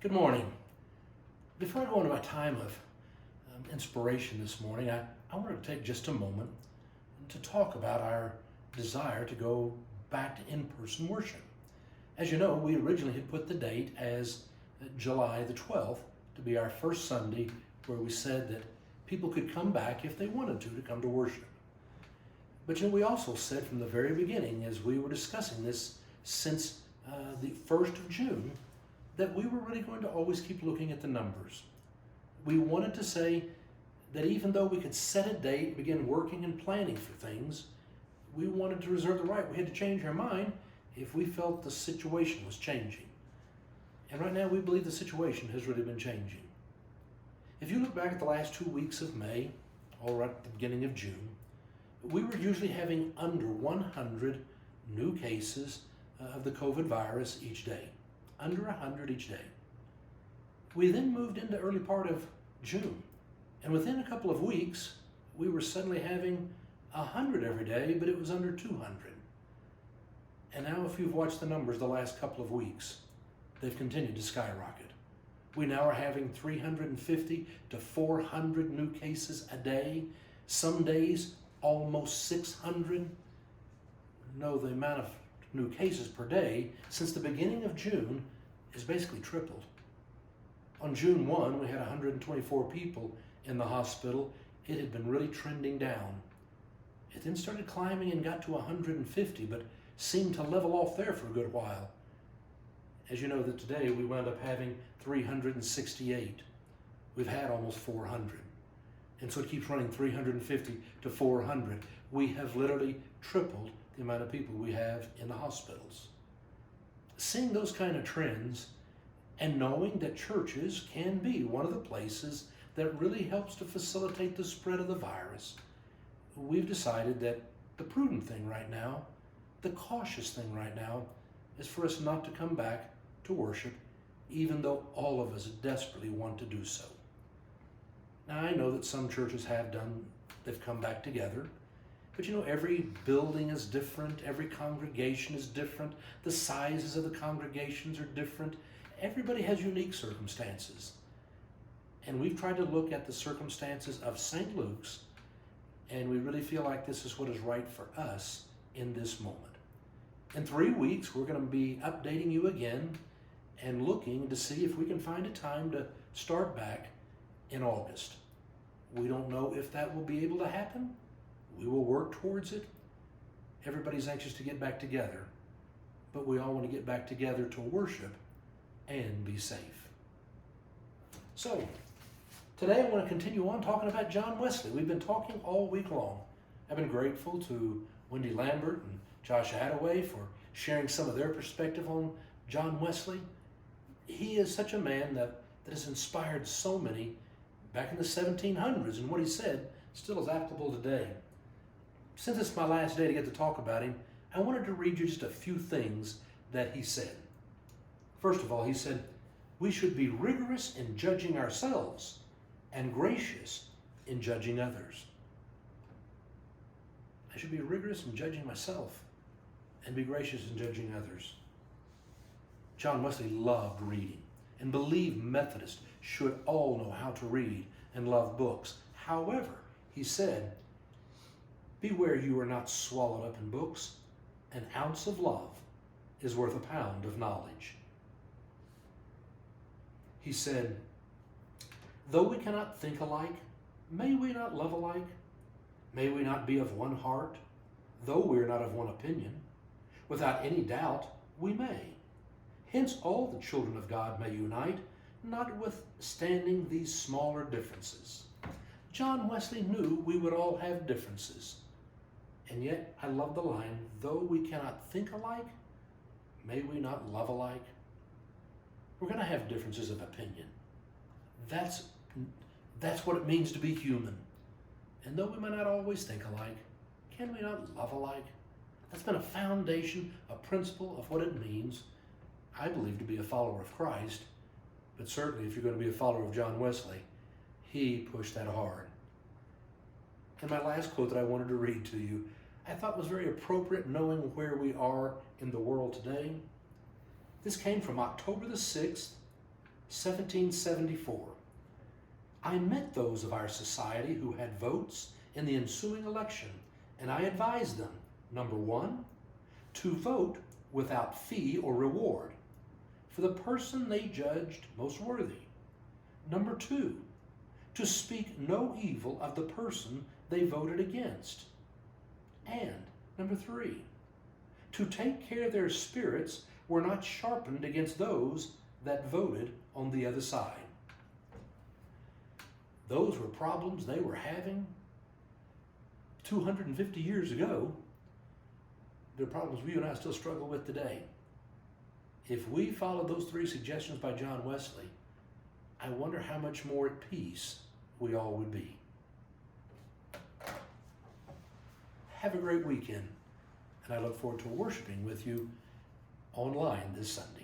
Good morning. Before I go into my time of inspiration this morning, I wanted to take just a moment to talk about our desire to go back to in-person worship. As you know, we originally had put the date as July the 12th to be our first Sunday where we said that people could come back if they wanted to come to worship. But we also said from the very beginning, as we were discussing this since the 1st of June, that we were really going to always keep looking at the numbers. We wanted to say that even though we could set a date and begin working and planning for things, we wanted to reserve the right. We had to change our mind if we felt the situation was changing. And right now we believe the situation has really been changing. If you look back at the last 2 weeks of May, or right at the beginning of June, we were usually having under 100 new cases of the COVID virus each day. Under 100 each day. We then moved into early part of June, and within a couple of weeks, we were suddenly having 100 every day, but it was under 200. And now if you've watched the numbers the last couple of weeks, they've continued to skyrocket. We now are having 350 to 400 new cases a day, some days almost 600. No, the amount of new cases per day since the beginning of June is basically tripled. On June 1, we had 124 people in the hospital. It had been really trending down. It then started climbing and got to 150, but seemed to level off there for a good while. As you know, that today we wound up having 368. We've had almost 400. And so it keeps running 350 to 400. We have literally tripled the amount of people we have in the hospitals. Seeing those kind of trends and knowing that churches can be one of the places that really helps to facilitate the spread of the virus, we've decided that the prudent thing right now, the cautious thing right now, is for us not to come back to worship, even though all of us desperately want to do so. Now I know that some churches they've come back together. But every building is different, every congregation is different, the sizes of the congregations are different. Everybody has unique circumstances. And we've tried to look at the circumstances of St. Luke's, and we really feel like this is what is right for us in this moment. In 3 weeks, we're going to be updating you again and looking to see if we can find a time to start back in August. We don't know if that will be able to happen. We will work towards it. Everybody's anxious to get back together, but we all want to get back together to worship and be safe. So, today I want to continue on talking about John Wesley. We've been talking all week long. I've been grateful to Wendy Lambert and Josh Attaway for sharing some of their perspective on John Wesley. He is such a man that has inspired so many back in the 1700s, and what he said still is applicable today. Since it's my last day to get to talk about him, I wanted to read you just a few things that he said. First of all, he said, we should be rigorous in judging ourselves and gracious in judging others. I should be rigorous in judging myself and be gracious in judging others. John Wesley loved reading and believed Methodists should all know how to read and love books. However, he said, beware you are not swallowed up in books. An ounce of love is worth a pound of knowledge. He said, though we cannot think alike, may we not love alike? May we not be of one heart, though we are not of one opinion? Without any doubt, we may. Hence all the children of God may unite, notwithstanding these smaller differences. John Wesley knew we would all have differences. And yet, I love the line, though we cannot think alike, may we not love alike? We're going to have differences of opinion. That's what it means to be human. And though we might not always think alike, can we not love alike? That's been a foundation, a principle of what it means, I believe, to be a follower of Christ. But certainly, if you're going to be a follower of John Wesley, he pushed that hard. And my last quote that I wanted to read to you, I thought was very appropriate knowing where we are in the world today. This came from October the 6th, 1774. I met those of our society who had votes in the ensuing election, and I advised them, number one, to vote without fee or reward for the person they judged most worthy. Number two, to speak no evil of the person they voted against. And number three, to take care their spirits were not sharpened against those that voted on the other side. Those were problems they were having 250 years ago. They're problems we and I still struggle with today. If we followed those three suggestions by John Wesley, I wonder how much more at peace we all would be. Have a great weekend, and I look forward to worshiping with you online this Sunday.